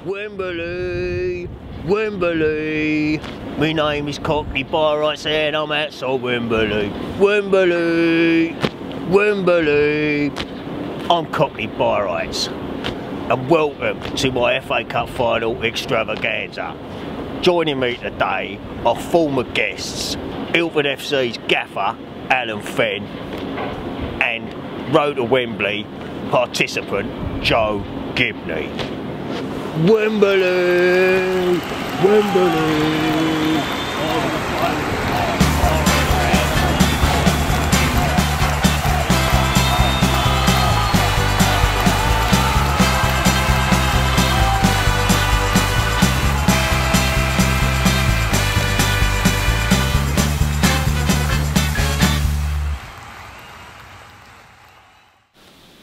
Wembley, Wembley. My name is Cockney Byrites and I'm outside Wembley. Wembley, Wembley. I'm Cockney Byrites and welcome to my FA Cup Final Extravaganza. Joining me today are former guests, Ilford FC's gaffer, Allan Fenn, and Road to Wembley participant, Joe Gibney. Wembley! Wembley!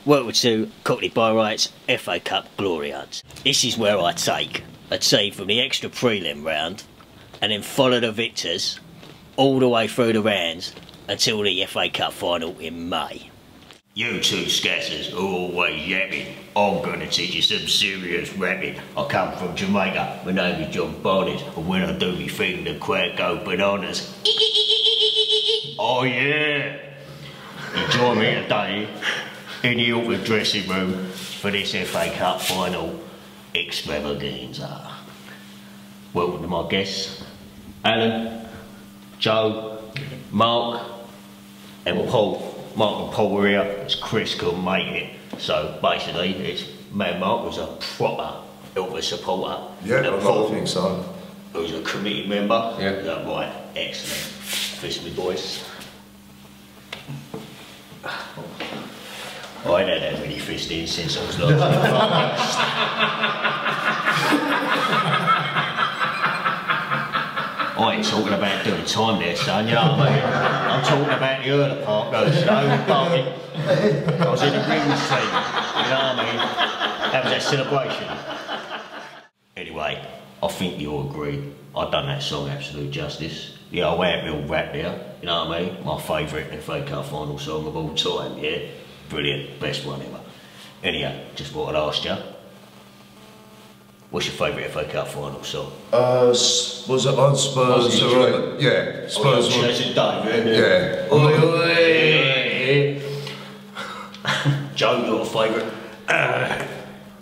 Welcome to Cockney Byrites FA Cup Glory Hunt. This is where I take a team from the extra prelim round and then follow the victors all the way through the rounds until the FA Cup final in May. You two scatters are always yapping. I'm going to teach you some serious rapping. I come from Jamaica, my name is John Barnes, and when I do me thing the crowd go bananas. Oh yeah! You join me today in the Ilford dressing room for this FA Cup Final Extravaganza. Welcome to my guests, Allan, Joe, Mark and Paul. Mark and Paul were here as Chris couldn't make it. So basically it's man Mark was a proper Ilford supporter. Yeah, I think so. Who's a committee member. Yeah. Is that right? Excellent. Fist me boys. I ain't had that many fisting since I was last. I ain't talking about doing time there, son, you know what I mean? I'm talking about the early part, those, you know, I was in the rings team, you know what I mean? That was that celebration. Anyway, I think you all agree, I've done that song absolute justice. Yeah, I went real rap there, you know what I mean? My favourite FA Cup final song of all time, yeah? Brilliant, best one ever. Anyhow, just thought I'd ask you, what's your favourite FA Cup final song? Was it on Spurs? Yeah, Spurs. Oh, yeah, Dave, yeah. Oi, oi. Joe, your favourite?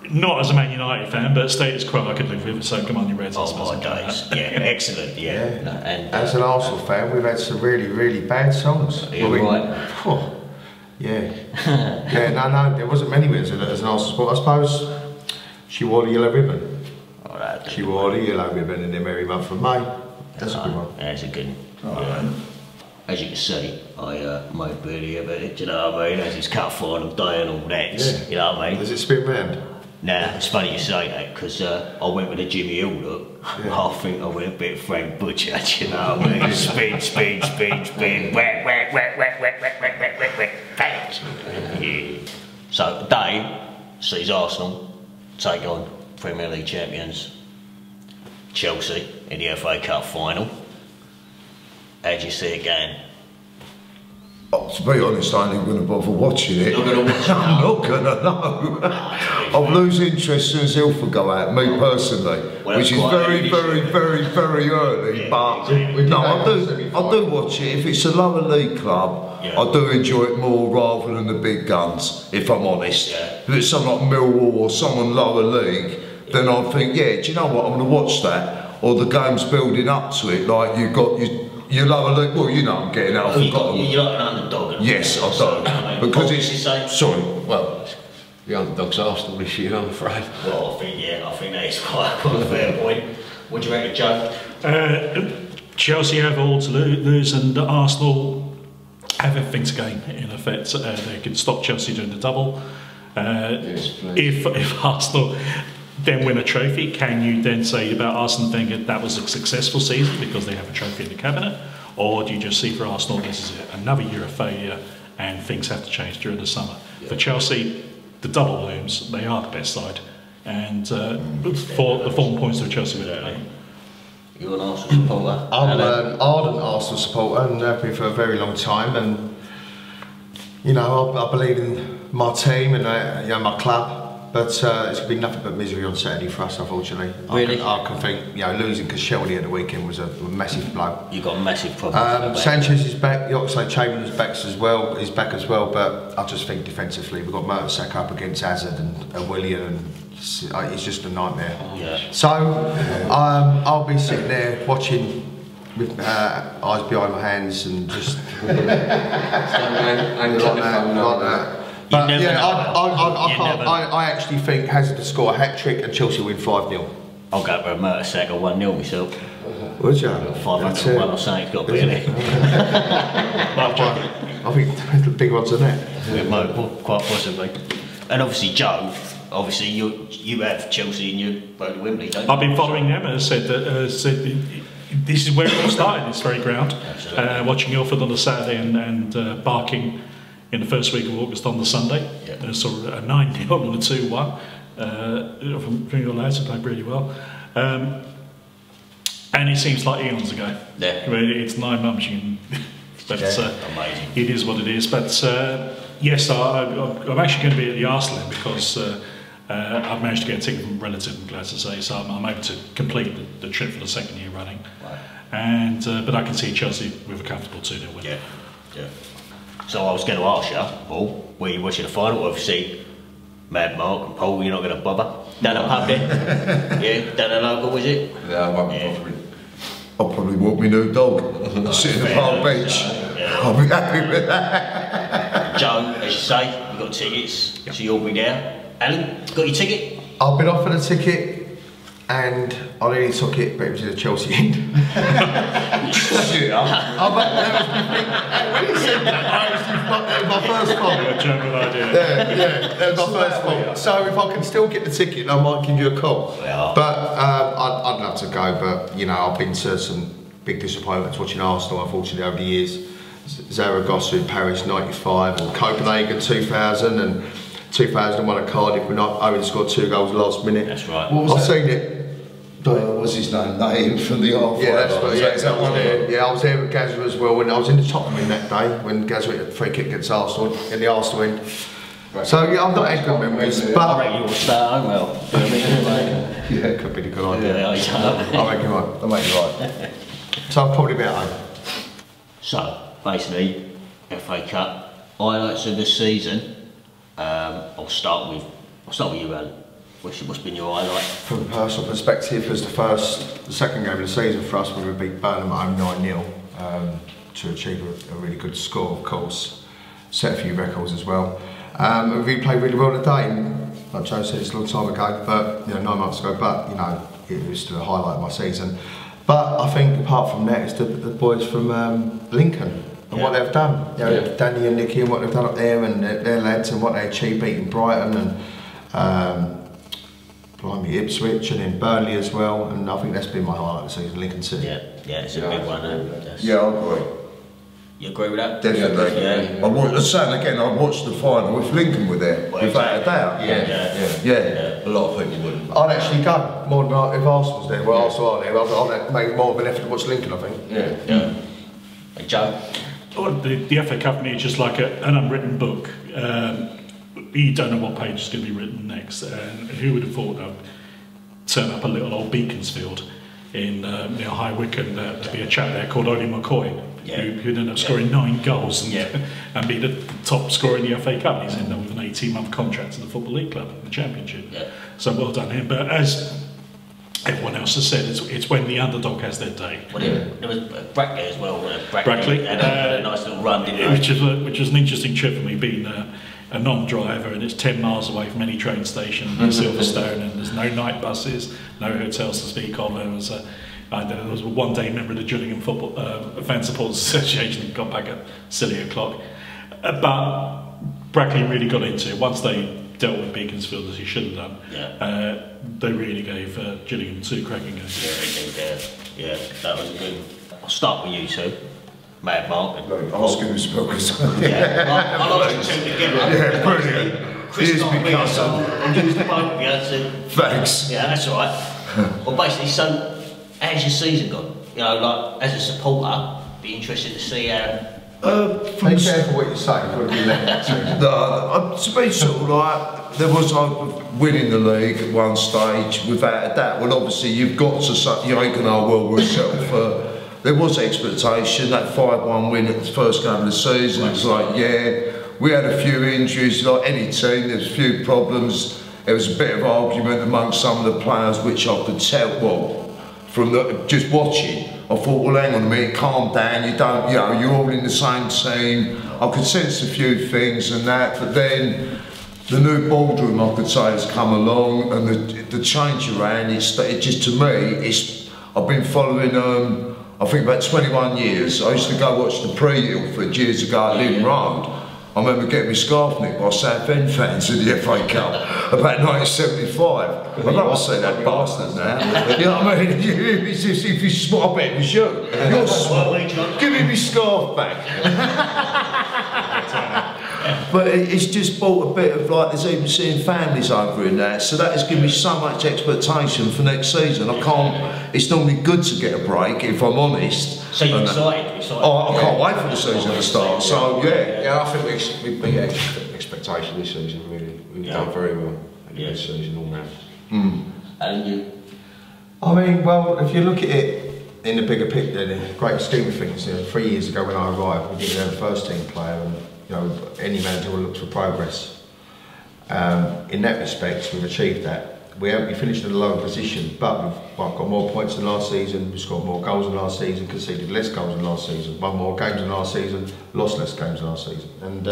Not as a Man United fan, but status quo I could live with, so come on, you Reds. Oh my days, yeah, excellent, yeah. Yeah. No, and, as an Arsenal fan, we've had some really, really bad songs. Right. Yeah. Yeah, no, there wasn't many wins as an Arsenal supporter. I suppose she wore the yellow ribbon. Oh, she wore the yellow ribbon in the merry month of May. That's a good one. That's a good one. Oh, yeah. As you can see, I made barely about it, do you know what I mean? As it's cup final day and all that, Yeah. you know what I mean? Does it spin round? Nah, it's funny you say that, because I went with a Jimmy Hill look. Yeah. I think I went a bit Frank Butcher, do you know what I mean? Spin, spin, spin, spin, whack, whack, whack, whack, whack, whack, whack, whack, whack, whack, thanks. Yeah. So today sees Arsenal take on Premier League champions Chelsea in the FA Cup final. How do you see it going? Oh, to be honest, I ain't going to bother watching it. You're going to watch it? I'm not going to know. I'll lose interest as soon as Ilford go out, me personally, well, which is very, very early. Yeah, but exactly. no, I do watch it. If it's a lower league club, yeah. I do enjoy it more rather than the big guns, if I'm honest. Yeah. If it's someone like Millwall or someone lower league, then I think, yeah, do you know what, I'm going to watch that. Or the game's building up to it, like you've got your lower league, well, you know I'm getting out. You're like an underdog. Yes, I do. Because it's, sorry, Well, the underdog's Arsenal this year, I'm afraid. Well, I think that is quite a fair point. What do you reckon, Joe? Chelsea have all to lose, and Arsenal have everything to gain. In effect, they can stop Chelsea doing the double. Yes, please. If Arsenal then win a trophy, can you then say about Arsenal thinking that was a successful season because they have a trophy in the cabinet, or do you just see for Arsenal this is another year of failure and things have to change during the summer? Yeah. For Chelsea, the double looms, they are the best side, and for the 4 points to Chelsea with that. You're an Arsenal supporter? I'm an ardent Arsenal supporter and have been for a very long time, and you know I believe in my team and you know, my club. but it's going to be nothing but misery on Saturday for us, unfortunately. Really? I can think, you know, losing Koscielny at the weekend was a massive blow. You've got massive problems. Sanchez is back, the Oxlade-Chamberlain's back as well, but I just think defensively we've got Mertesacker up against Hazard and Willian, and it's just a nightmare. Yeah. So I'll be sitting there watching with eyes behind my hands and just like that. But yeah, I actually think Hazard to score a hat-trick and Chelsea win 5-0. I'll go for a Mertesacker 1-0 myself. Would you? 501 or something, it's got to be in it. I think the big odds on that. Yeah, quite possibly. And obviously, Joe, obviously you have Chelsea and you go to Wembley, don't you? I've been following them and said this is where it all started, this very ground. Watching Ilford on the Saturday and Barking in the first week of August on the Sunday. Yeah. Saw a 9-0 and a 2-1 from your lads who played really well. And it seems like eons ago. Yeah. I mean, it's 9 months. But amazing. It is what it is. But yes, I'm actually going to be at the Arsenal because I've managed to get a ticket from a relative, I'm glad to say, so I'm able to complete the trip for the second year running. Right. And but I can see Chelsea with a comfortable 2-0 win. Yeah. So I was going to ask you, Paul, were you watching the final? Obviously, Mad Mark and Paul, you're not going to bother. Down the pub then? Yeah, down the local, was it? Yeah, I won't be bothering. I'll probably walk my new dog, sit in the park bench. I'll be happy with that. Joe, as you say, you've got tickets, so you'll be there. Allan, got your ticket? I've been offered a ticket and I nearly took it, but it was in the Chelsea end. Shit, When he said that, my first fault. A general idea. Yeah, that was my first fault. So if I can still get the ticket, I might give you a call. Yeah. But I'd love to go, but you know, I've been to some big disappointments watching Arsenal, unfortunately, over the years. Zaragoza in Paris 95 and Copenhagen 2000 and 2001 at Cardiff when Owen scored 2 goals last minute. That's right. I've seen it. What's his name? Naim from the halfway. Yeah, that's right. Yeah, I was there. Yeah, I was there with Gazza as well. When I was in the Tottenham in that day when Gazza hit a free kick against Arsenal in the Arsenal end. Right. So yeah, I've not had good memories, but I reckon you'll stay home well. Yeah, it could be a good idea. I reckon you might. I'll make you right. So I'll probably be at home. So basically, FA Cup highlights of the season. I'll start with you, Allan. What's been your highlight? From a personal perspective, as the second game of the season for us, we beat Burnham at home 9-0 to achieve a really good score, of course. Set a few records as well. We played really well today. Like Joe said, it's a long time ago, but 9 months ago. But you know, it was still a highlight of my season. But I think apart from that, it's the boys from Lincoln and what they've done. You know, Danny and Nicky and what they've done up there, and their lads and what they achieved beating Brighton and. Blimey, Ipswich and then Burnley as well, and I think that's been my highlight of the season, Lincoln City. Yeah, it's a big one. Yeah, I agree. You agree with that? Definitely. Yeah. I watched the final if Lincoln were there, without a doubt. Yeah. A lot of people wouldn't. I'd actually go more than if Arsenal was there. Well, Arsenal are there. I'd make more of an effort to watch Lincoln, I think. Yeah. Hey, Joe? Well, the FA Cup is just like an unwritten book. You don't know what page is going to be written next, and who would have thought I'd turn up a little old Beaconsfield in near High Wycombe to be a chap there called Oli McCoy, who'd end up scoring 9 goals and be the top scorer in the FA Cup. He's ended up with an 18-month contract in the Football League Club, the Championship. So well done him. But as everyone else has said, it's when the underdog has their day. Well, there was Brackley as well. Brackley had a nice little run, didn't he? Which was an interesting trip for me, being a non-driver, and it's 10 miles away from any train station in Silverstone, and there's no night buses, no hotels to speak of. There was a one-day member of the Gillingham Football Fan Supporters Association that got back at silly o'clock. But Brackley really got into it. Once they dealt with Beaconsfield as he should have done, they really gave Gillingham 2 cracking games. Yeah, that was a good. I'll start with you two. Mad Mark. Ask him his focus. I like the two together. Yeah, brilliant. Chris got me and used the both of you to. Thanks. Yeah, that's all right. Well, basically, so how's your season gone? You know, like as a supporter, be interested to see how Be careful what you say, you've got to be let No, to be sort of like, there was winning the league at one stage, without a doubt. Well, obviously, you've got to say, you ain't going to well we're settled for. There was expectation, that 5-1 win at the first game of the season. It was like, yeah, we had a few injuries, like any team, there's a few problems. There was a bit of argument amongst some of the players, which I could tell, well, from just watching. I thought, well, hang on a minute, calm down, you don't, you know, you're all in the same team. I could sense a few things and that, but then the new boardroom, I could say, has come along, and the change around, it just, to me, I've been following, I think about 21 years. I used to go watch the pre-Ilford years ago at Lynn Road. I remember getting my scarf nicked by Fenn fans in the FA Cup about 1975. I'd love to see that bastard now. You know what I mean? It's just, if you spot, I bet it was you. You're give me my scarf back. But it's just brought a bit of, like, there's even seeing families over in there, so that has given me so much expectation for next season. I can't, it's normally good to get a break, if I'm honest. So you're excited? Oh, I can't wait for the season to start, so yeah. Yeah, I think we beat expectation this season, really. We've done very well in this season all round. And you? I mean, well, if you look at it in the bigger picture, in the greater scheme of things, 3 years ago when I arrived, we didn't have a first team player, and you know, any manager will look for progress. In that respect, we've achieved that. We finished in a lower position, but we've got more points than last season, we've scored more goals than last season, conceded less goals than last season, won more games than last season, lost less games than last season. And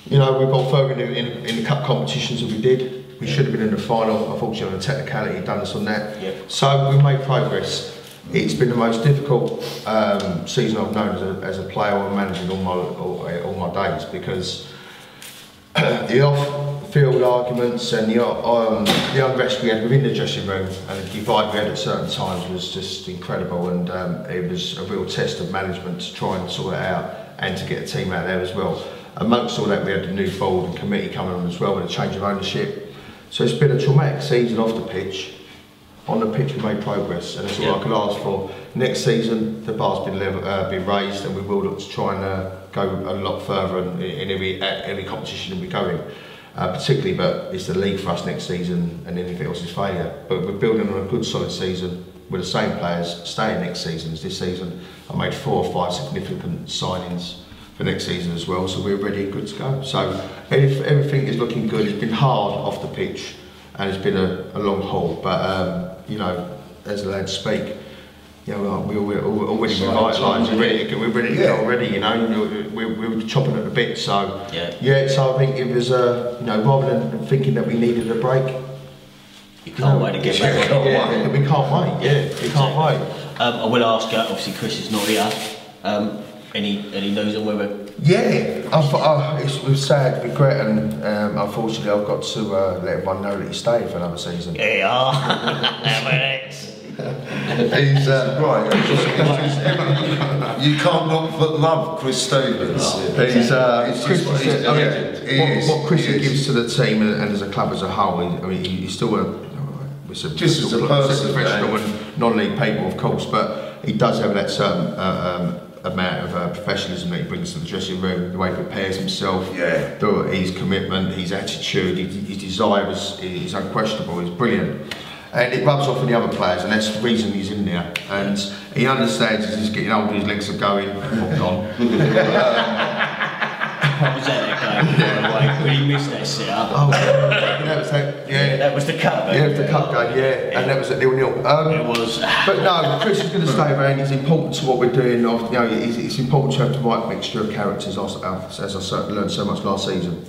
you know, we've got further in the cup competitions than we did. We should have been in the final, unfortunately on a technicality, done us on that. So we've made progress. It's been the most difficult season I've known as a player or manager in all my days, because the off-field arguments and the unrest we had within the dressing room and the divide we had at certain times was just incredible, and it was a real test of management to try and sort it out and to get a team out there as well. Amongst all that, we had the new board and committee coming on as well with a change of ownership. So it's been a traumatic season off the pitch. On the pitch we made progress, and that's all I could ask for. Next season the bar's been raised, and we will look to try and go a lot further in every competition that we go in. Particularly, but it's the league for us next season, and anything else is failure. But we're building on a good solid season with the same players staying next season as this season. I made 4 or 5 significant signings for next season as well, so we're ready and good to go. So everything is looking good. It's been hard off the pitch, and it's been a long haul, but you know, as the lads speak, you know, we're already revitalised, we're ready to go already, you know, we're chopping at the bit, so so I think it was, you know, rather than thinking that we needed a break, you can't wait to get back on. We can't wait, we can't wait. I will ask you, obviously Chris is not here, any news on whether... Yeah, it's with sad regret, and unfortunately I've got to let everyone know that he's staying for another season. Here you are. He's right. You can't not but love Chris Stevens. What Chris gives to the team and as a club as a whole, I mean, he's still just as a person, professional and non-league people, of course, but he does have that certain amount of professionalism that he brings to the dressing room, the way he prepares himself, his commitment, his attitude, his desire is unquestionable, he's brilliant. And it rubs off on the other players, and that's the reason he's in there. And he understands as he's getting older, his legs are going, gone. Was that game, by the way? When he missed that set-up? That was the cup game. Yeah, it was the cup game, and that was at 0-0. It was. But no, Chris is going to stay around. He's important to what we're doing. You know, it's important to have the right mixture of characters, as I learned so much last season.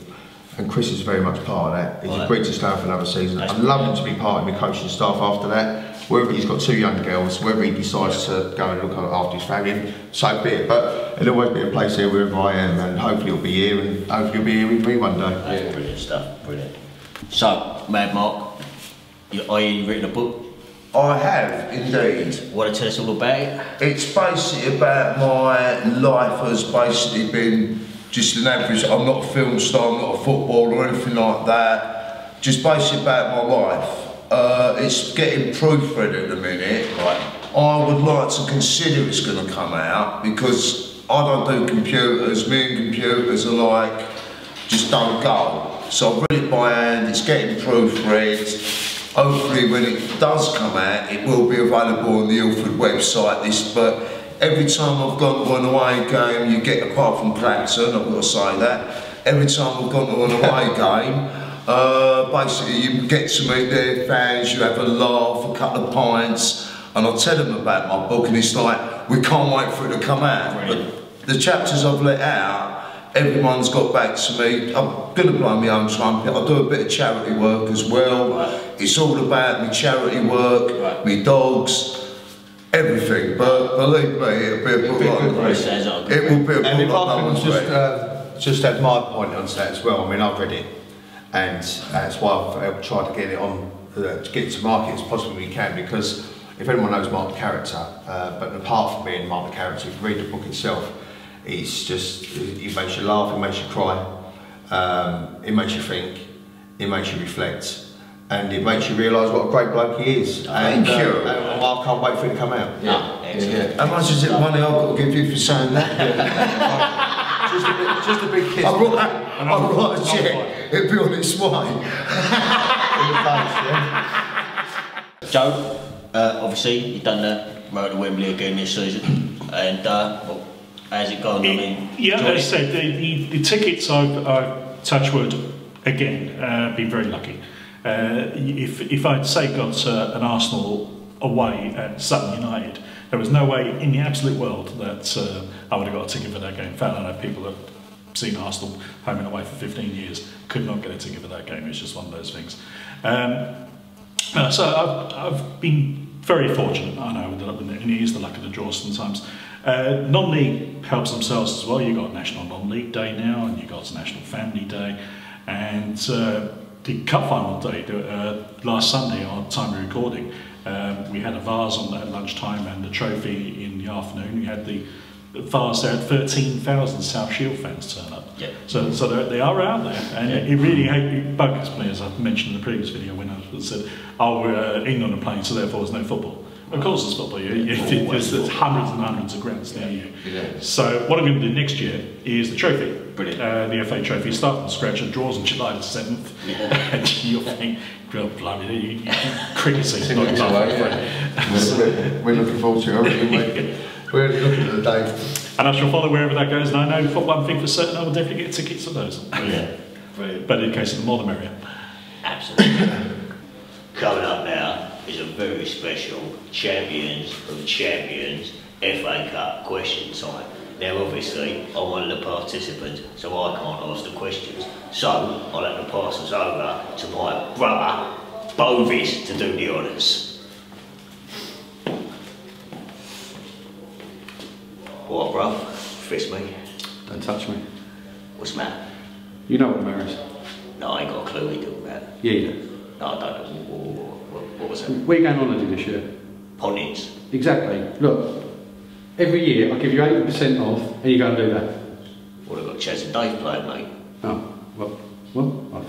And Chris is very much part of that. He's agreed to stay for another season. I'd love him to be part of my coaching staff after that. Whether he's got 2 young girls, whether he decides to go and look after his family, so be it. But there'll always be a place here wherever I am, and hopefully he'll be here, and hopefully he'll be here with me one day. That's brilliant stuff, brilliant. So, Mad Mark, are you written a book? I have, indeed. Want to tell us all about it? It's basically about my life has basically been just an average. I'm not a film star, I'm not a footballer or anything like that. Just basically about my life. It's getting proofread at the minute. I would like to consider it's going to come out because I don't do computers. Me and computers are like, just don't go. So I read it by hand, it's getting proofread. Hopefully when it does come out, it will be available on the Ilford website. But every time I've gone to an away game, you get, apart from Claxon, I've got to say that, every time I've gone to an away game, basically you get to meet their fans, you have a laugh, a couple of pints, and I tell them about my book, and it's like, we can't wait for it to come out. But the chapters I've let out, everyone's got back to me. I'm going to blow my own trumpet. I do a bit of charity work as well. It's all about my charity work, my dogs, everything. But believe me, it'll be a book like it will be a book and if like I no can just add my point onto that as well. I mean, I've read it, and that's why I've tried to get it on, to get it to market as possibly we can, because if anyone knows Mark the character, but apart from being Mark the character, if you read the book itself, it's just, it makes you laugh, it makes you cry, it makes you think, it makes you reflect, and it makes you realise what a great bloke he is. Thank you. And I can't wait for it to come out. Excellent. How much is it money I've got to give you for saying that? just a big kiss. I'll write a cheque, it'll be on its way. Joe, obviously you've done the road to Wembley again this season, and well, how's it gone? I mean, yeah, as I said, the tickets I've touch wood again, been very lucky. If I'd say got an Arsenal away at Sutton United, there was no way in the absolute world that I would have got a ticket for that game. In fact, I know people that have seen Arsenal home and away for 15 years could not get a ticket for that game. It's just one of those things. So I've been very fortunate. I know, and it is the luck of the draw sometimes. Non-league helps themselves as well. You've got National Non-League Day now, and you've got National Family Day, and the Cup Final Day last Sunday, on time of recording, we had a vase on at lunchtime and a trophy in the afternoon. We had the vase there at 13,000 South Shield fans turn up. Yeah. So they are out there, and it really bugs me, as I mentioned in the previous video when I said, "Oh, England are playing, so therefore there's no football." Of course there's football. There's hundreds and hundreds of grounds near you. Yeah. So what I'm going to do next year is the trophy. Brilliant. The FA Trophy, start from scratch, and draws on July the 7th. Yeah. And you'll think, well, blimey, cricket season. We're looking forward to it. We're looking at the day. And I shall follow wherever that goes, and I know for one thing for certain, I will definitely get tickets for those. Yeah. Brilliant. But in case of the more the merrier. Absolutely. Coming up now is a very special Champions of Champions FA Cup question time. Now obviously I'm one of the participants, so I can't ask the questions. So I'll have to pass us over to my brother Bovis to do the honours. What, bruv? Fist me? Don't touch me. What's the matter? You know what a mare is? No, I ain't got a clue what you're talking about. Yeah, you do. No, I don't know. What was that? Where are you going on holiday this year? Pontins. Exactly. Look, every year I give you 80% off and you go and do that. Well, I've got Chaz and Dave playing, mate. Oh, well,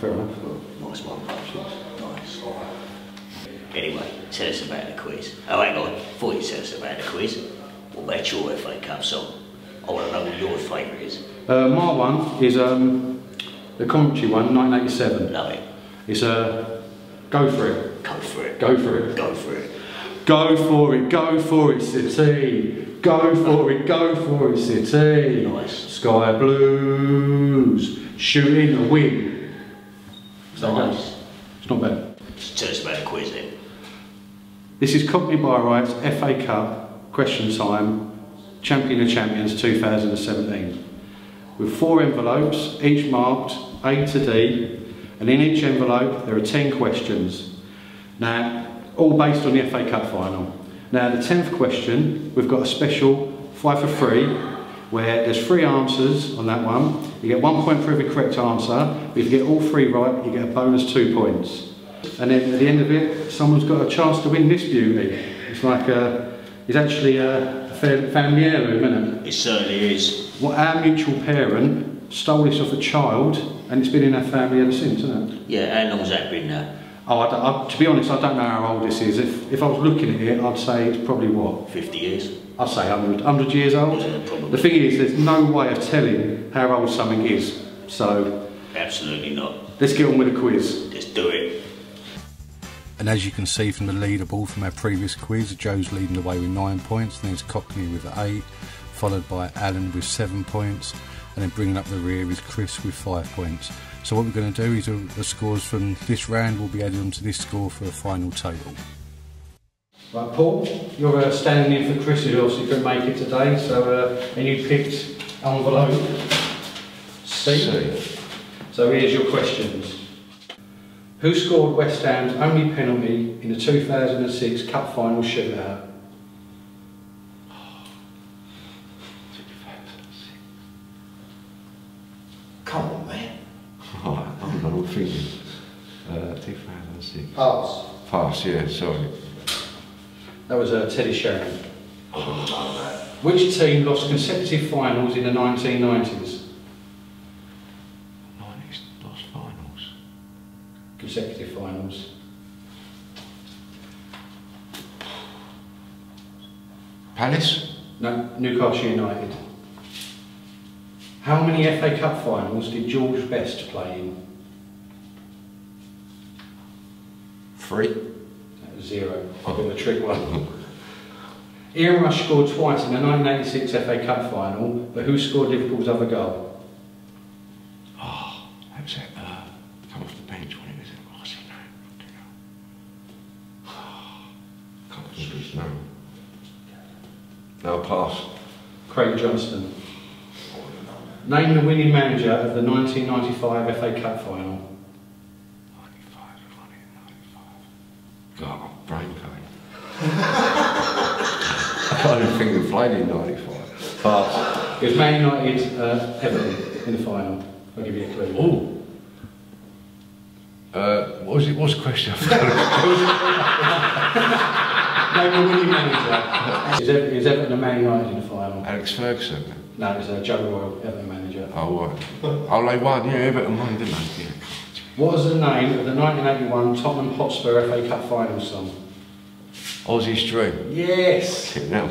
fair enough. Nice one. Nice. Anyway, tell us about the quiz. Oh, hang on. Before you tell us about the quiz, what about your FA Cup song? I want to know what your favourite is. My one is the commentary one, 1987. Love it. It's Go For It. Go for it. Go for it. Go for it. Go for it, City. Go for it, City. Nice. Sky Blues, shooting a win. Nice. It's not bad. Just tell us about the quiz then. This is Cockney Byrites FA Cup question time, Champion of Champions 2017. With 4 envelopes, each marked A to D, and in each envelope there are 10 questions. Now, all based on the FA Cup final. Now, the 10th question, we've got a special 5 for 3, where there's 3 answers on that one. You get 1 point for every correct answer. If you get all 3 right, you get a bonus 2 points. And then at the end of it, someone's got a chance to win this beauty. It's like it's actually a family heirloom, isn't it? It certainly is. Well, our mutual parent stole this off a child, and it's been in our family ever since, isn't it? Yeah, how long's that been now? Oh, to be honest, I don't know how old this is. If I was looking at it, I'd say it's probably what? 50 years. I'll say 100 years old. The thing is, there's no way of telling how old something is. So, absolutely not. Let's get on with the quiz. Just do it. And as you can see from the leaderboard from our previous quiz, Joe's leading the way with 9 points, then it's Cockney with 8, followed by Allan with 7 points, and then bringing up the rear is Chris with 5 points. So what we're going to do is the scores from this round will be added onto this score for a final total. Right, Paul, you're standing in for Chris, who obviously couldn't make it today, so and you picked envelope C. So here's your questions. Who scored West Ham's only penalty in the 2006 Cup Final shootout? Come on, man. Oh, I'm thinking. 2006. Pass. Pass, yeah, sorry. That was Teddy Sheringham. Which team lost consecutive finals in the 1990s? Lost finals. Consecutive finals. Palace? No, Newcastle United. How many FA Cup finals did George Best play in? 3. That was 0. I've got the trick one. Ian Rush scored twice in the 1986 FA Cup final, but who scored Liverpool's other goal? Oh, that was it. Come off the bench when it was in. What's his name? Can't think of his name. No, pass. Craig Johnston. Name the winning manager of the 1995 FA Cup final. 95. God, brain pain. I can't even think of playing in 95. Pass. It was Man United, Everton in the final. I'll give you a clue. Oh. What was it? What's the question? Name the winning manager. Is Everton and Man United in the final? Alex Ferguson. No, it was Joe Royle, Everton manager. Oh, right. Oh, they won, yeah, Everton won, didn't they? Yeah. What was the name of the 1981 Tottenham Hotspur FA Cup final song? Aussie's Dream. Yes! Now.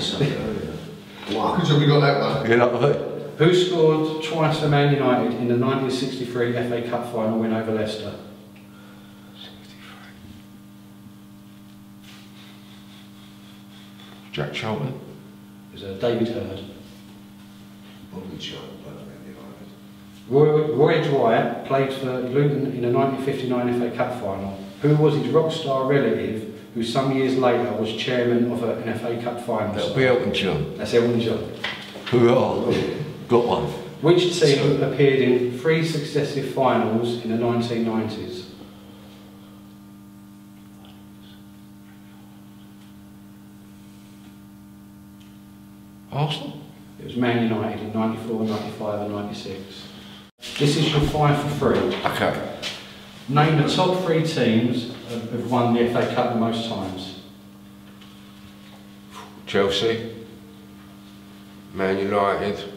Wow. Good job we got that one. You know what? Who scored twice for Man United in the 1963 FA Cup final win over Leicester? 63. Jack Charlton. It was David Hurd. Bobby Charlton played for Man United. Roy Dwyer played for Luton in the 1959 FA Cup final. Who was his rock star relative who some years later was chairman of an FA Cup final? That'll be Elton John. That's Elton John. Hurrah! Got one. Which team appeared in 3 successive finals in the 1990s? Arsenal? It was Man United in 94, 95 and 96. This is your 5 for 3. Okay. Name the top 3 teams that have won the FA Cup the most times. Chelsea. Man United.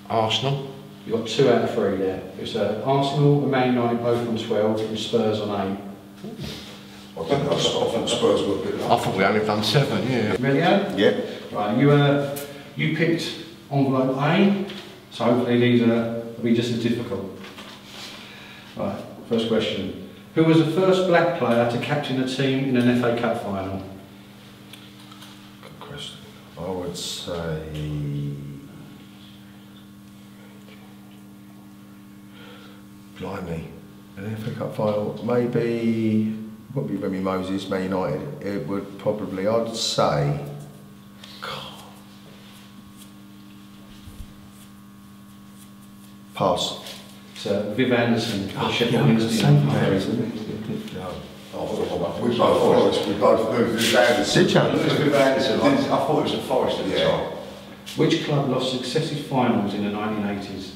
Arsenal. You've got 2 out of 3 there. It's Arsenal and Man United both on 12 and Spurs on 8. I don't know, I thought Spurs were a bit I thought we only done 7, yeah. Ready, Anne? Yeah. Right, you picked envelope A, so hopefully these will be just as difficult. Right, first question. Who was the first black player to captain a team in an FA Cup final? Good question. I would say... Blimey. An FA Cup final, maybe... Would be Remy Moses, Man United. It would probably, I'd say... Pass. So Viv Anderson, Sheffield yeah, Wednesday. We both knew Viv Anderson. Did you? Viv Anderson. I thought it was at Forest at the time. Which club lost successive finals in the 1980s?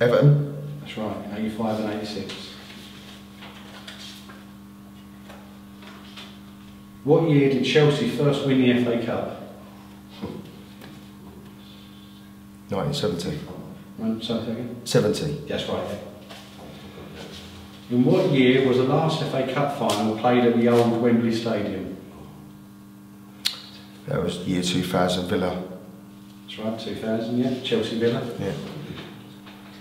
Everton. That's right, in 85 and 86. What year did Chelsea first win the FA Cup? 1970. Right, sorry, second. 70. That's right. In what year was the last FA Cup final played at the old Wembley Stadium? That was year 2000 Villa. That's right, 2000, yeah. Chelsea Villa. Yeah.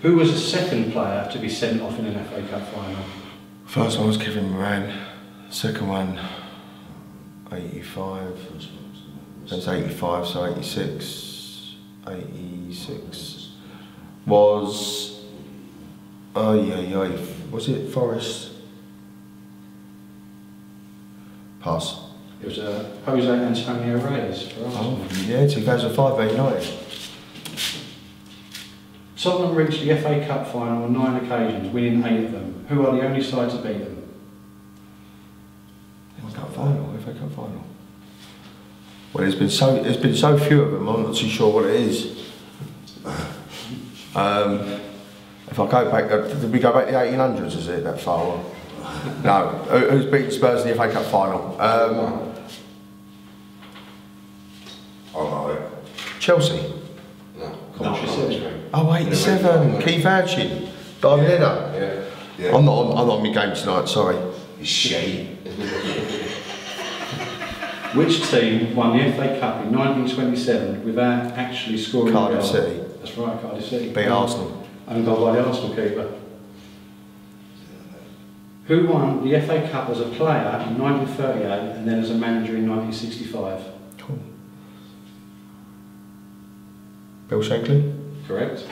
Who was the second player to be sent off in an FA Cup final? First one was Kevin Moran. Second one, 85. That's 85, so 86. 86 was. Oh yeah. Was it Forest? Pass. It was Jose Antonio Reyes for Arsenal. Oh, yeah, 2005, Man United. Tottenham reached the FA Cup final on 9 occasions, winning 8 of them. Who are the only side to beat them? FA Cup final. Well, there's been so few of them. I'm not too sure what it is. If I go back, did we go back to the 1800s? Is it that far? No. Who's beaten Spurs in the FA Cup final? Chelsea. No. Oh, 87. Keith Houchin. David Header. Yeah. I'm not on my game tonight. Sorry. It's shame. Which team won the FA Cup in 1927 without actually scoring a goal? Cardiff City. That's right, Cardiff City. Beat Arsenal. Owned by the Arsenal keeper. Who won the FA Cup as a player in 1938 and then as a manager in 1965? Cool. Bill Shankly? Correct.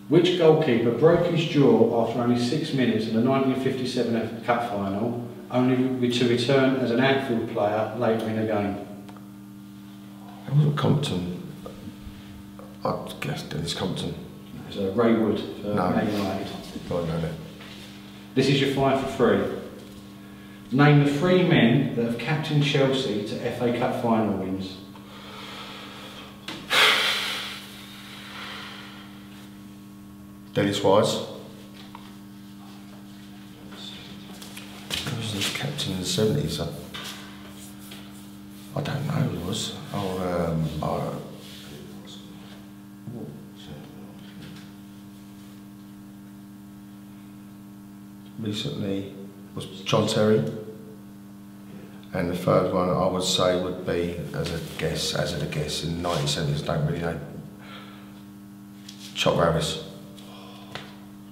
Which goalkeeper broke his jaw after only 6 minutes in the 1957 FA Cup final, only to return as an outfield player later in the game? It wasn't Compton. I guess Dennis Compton. It was Ray Wood for No. Man United. I don't know that. This is your 5 for 3. Name the 3 men that have captained Chelsea to FA Cup final wins. Dennis Wise. He was the captain in the 70s. I don't know who it was. Recently was John Terry. And the third one I would say would be, as a guess, in the 1970s, don't really know. Chop Harris.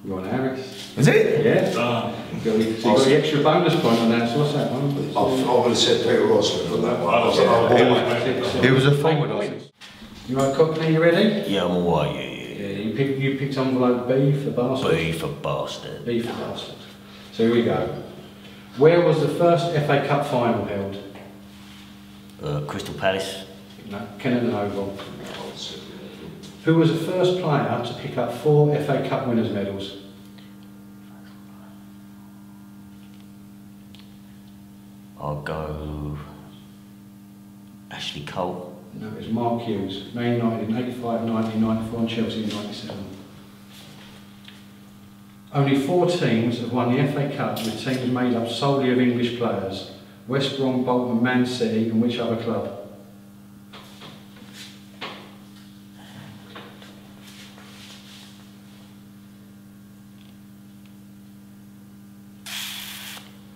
Ron Harris. Is it? Yeah. You got the extra bonus point on that, so what's that one? I would have said Peter Rosman on that one. It was a forward. You right, Cockney, you ready? Yeah, I'm alright, yeah. You picked envelope B for bastard? B for bastard. B for bastard. So here we go. Where was the first FA Cup final held? Crystal Palace. No, Kennington Oval. Who was the first player to pick up 4 FA Cup winners' medals? I'll go Ashley Cole. No, it was Mark Hughes. Man United in 85, 90, 94 and Chelsea in 97. Only 4 teams have won the FA Cup with teams made up solely of English players. West Brom, Bolton, Man City and which other club?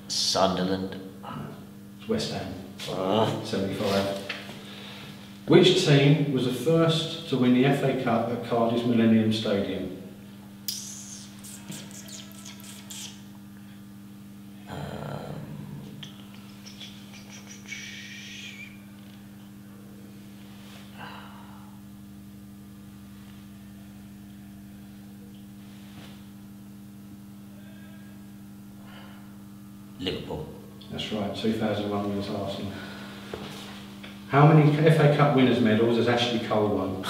Sunderland. It's West Ham. 75. Which team was the first to win the FA Cup at Cardiff's Millennium Stadium? Liverpool. That's right, 2001 was Arsenal. How many FA Cup winners' medals has Ashley Cole won?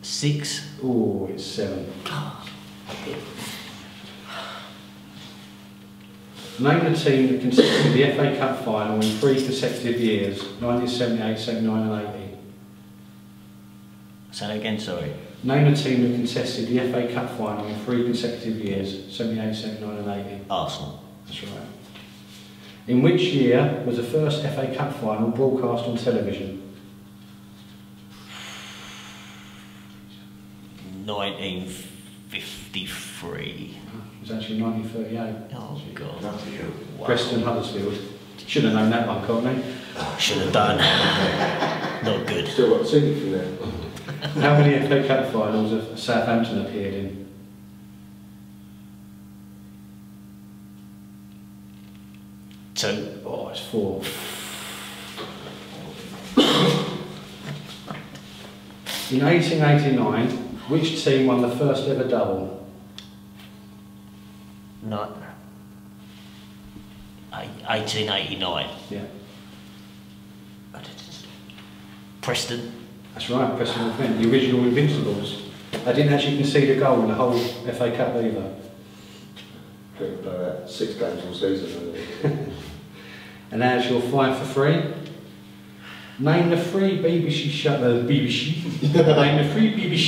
6. Oh, it's 7. Name the team that contested the FA Cup final in 3 consecutive years, 1978, 79 and 80. Say that again, sorry. Name the team that contested the FA Cup final in 3 consecutive years, 78, 79 and 80. Arsenal. That's right. In which year was the first FA Cup final broadcast on television? 1953. It was actually 1938. Oh God. Wow. Preston Huddersfield. Should have known that one, Cockney. Should have done. Not good. Still got two from there. How many FA Cup finals have Southampton appeared in? Two. Oh, it's 4. In 1889, which team won the first ever double? Not. 1889. Yeah, Preston. that's right, Preston and Fenn, the original Invincibles. They didn't actually concede a goal in the whole FA Cup either. Couldn't play that 6 games all season. And now it's your 5 for 3. Name the 3 BBC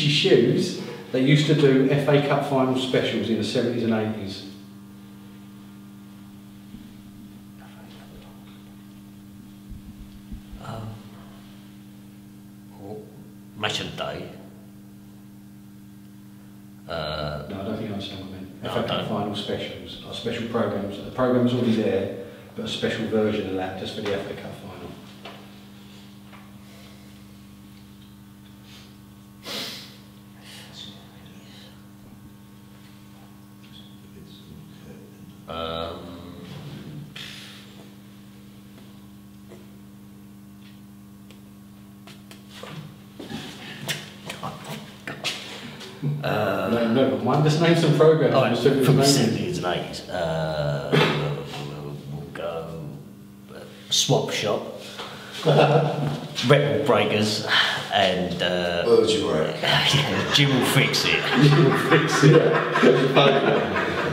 shows that used to do FA Cup final specials in the 70s and 80s. Match of the day. No, I don't think I understand what I meant. No, FA I Cup don't. final specials are special programmes. The programme's already there, but a special version of that just for the FA Cup final. No, one. Just name some programmes. Oh, specific from the names. 70s and 80s. We'll go Swap Shop, Record Breakers, and Jim will fix it.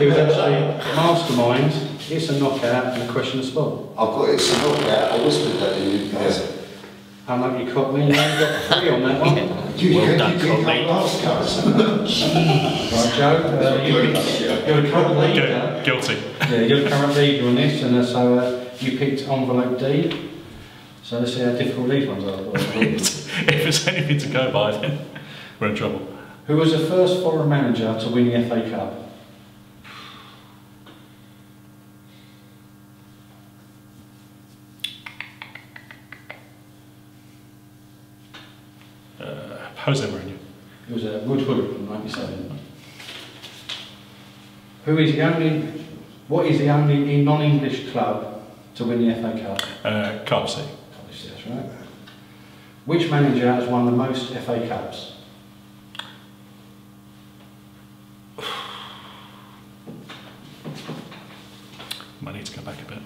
It was actually Mastermind, It's a Knockout, and a Question of Sport. I've got It's a Knockout. I whispered that in you guys. How much you caught me? You only got 3 on that one. Well done, Cockney. Right, Joe, you're the current leader. Guilty. Yeah, you're the current leader on this, and so you picked envelope D. So let's see how difficult these ones are. If there's anything to go by, then we're in trouble. Who was the first foreign manager to win the FA Cup? Jose Mourinho. It was Woodford from '97. What is the only non-English club to win the FA Cup? Cardiff City. That's right. Which manager has won the most FA Cups? Might need to go back a bit.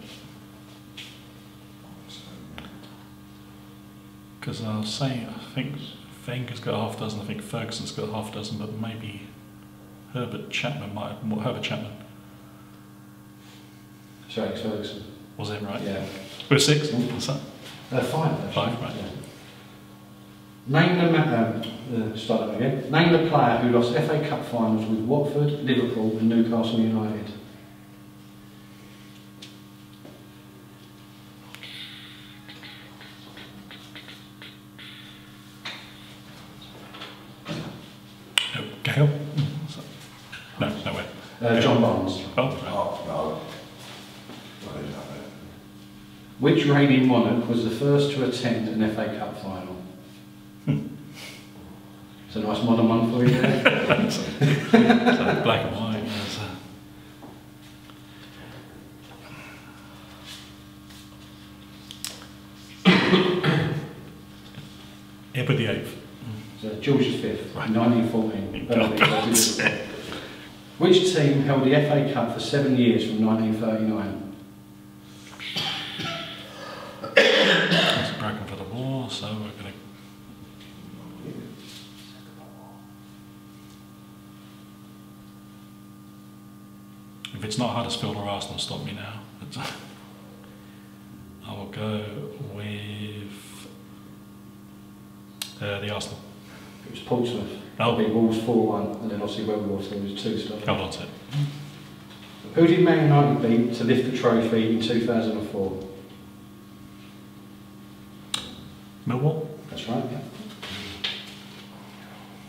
Because I was saying, I think Wenger's got half a dozen, I think Ferguson's got half a dozen, but maybe Herbert Chapman might have more. Herbert Chapman. Sorry, Ferguson. Was it right? Yeah. We're 6? What's that? 5. Actually. 5, right. Yeah. Name start that again. Name the player who lost FA Cup finals with Watford, Liverpool, and Newcastle United. Gale? No, nowhere. John Barnes. Oh, right. No. Which reigning monarch was the first to attend an FA Cup final? It's a nice modern one for you there. So black and white. Yes. Edward VIII. So George V, Right. 1914. God. Which team held the FA Cup for 7 years from 1939? It's broken for the war, so we're going to. If it's not Huddersfield or Arsenal, stop me now. But I will go with the Arsenal. It was Portsmouth. Oh. Beat Wolves 4-1, and then obviously Wembley, so it was 2 stops. Hold on to it. Who did Man United beat to lift the trophy in 2004? Millwall? That's right, yeah.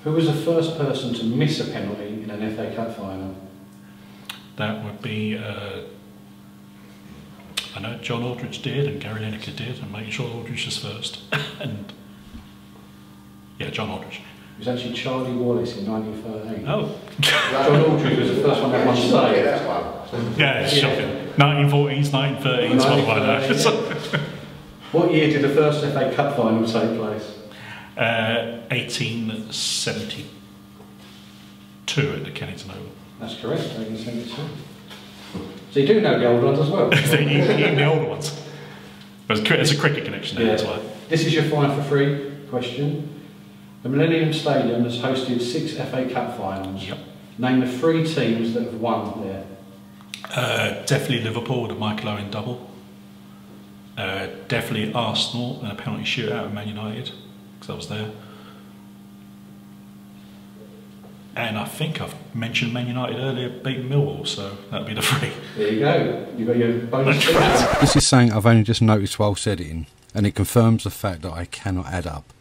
Who was the first person to miss a penalty in an FA Cup final? That would be, I know John Aldridge did and Gary Lineker did, and making sure Aldridge was first. And yeah, John Aldridge. It was actually Charlie Wallace in 1913. Oh. John Aldridge was the first one that won save. Yeah, it's shocking. 1914s, 1913s, what I know. What year did the first FA Cup final take place? 1872 at the Kennington Oval. That's correct, 1872. So you do know the old ones as well. Even the older ones. It's a cricket connection there, that's why. This is your find for free question. The Millennium Stadium has hosted 6 FA Cup finals. Yep. Name the 3 teams that have won there. Definitely Liverpool with a Michael Owen double. Definitely Arsenal and a penalty shootout at Man United, because I was there. And I think I've mentioned Man United earlier beating Millwall, so that'll be the 3. There you go. You got your bonus. This is something I've only just noticed while editing, and it confirms the fact that I cannot add up.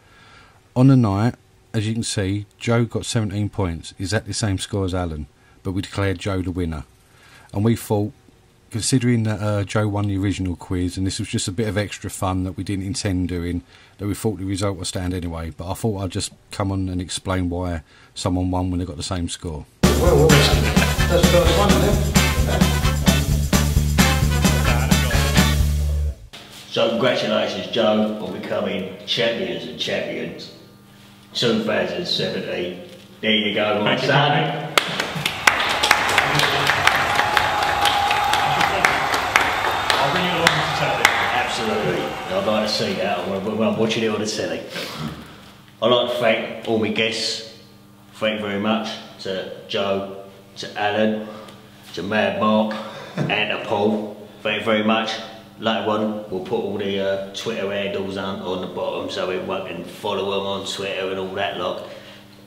On the night, as you can see, Joe got 17 points, exactly the same score as Allan, but we declared Joe the winner. And we thought, considering that Joe won the original quiz, and this was just a bit of extra fun that we didn't intend doing, that we thought the result would stand anyway. But I thought I'd just come on and explain why someone won when they got the same score. Well, that's the first one, isn't it? So congratulations, Joe, on becoming champions and champions 2017. There you go, my son. Absolutely. I'd like to see that when I'm watching it on the telly. I'd like to thank all my guests. Thank you very much to Joe, to Allan, to Mad Mark, and to Paul. Thank you very much. Later on, we'll put all the Twitter handles on the bottom so everyone can follow them on Twitter and all that lot,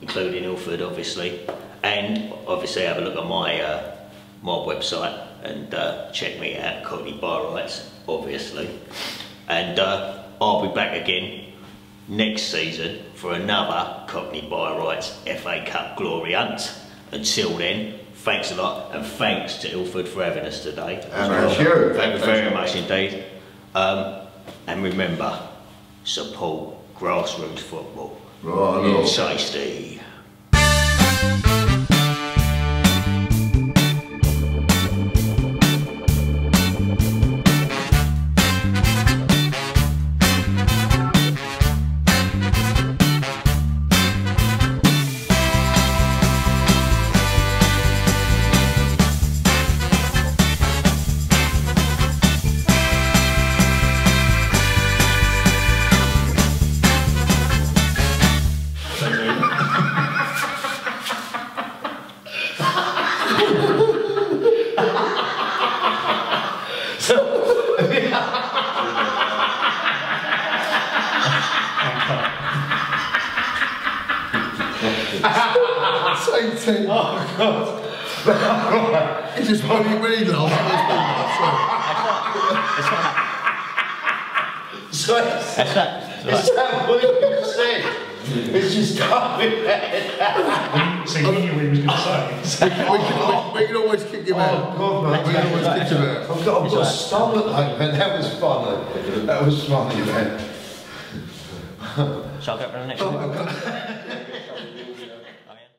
including Ilford, obviously. And obviously, have a look at my my website and check me out, Cockney Byrites, obviously. And I'll be back again next season for another Cockney Byrites FA Cup glory hunt. Until then, thanks a lot, and thanks to Ilford for having us today. Thank you. Thank you very much indeed. And remember, support grassroots football. Right, Tasty. Same thing. Oh God. It just made me really laugh. It's that what you said. It's just coming So you knew what he was going to say. we can always kick him out. Oh God, man. We can always kick him out. I've got a stomach, man. That was funny. That was funny, man. Shall I go for the next one?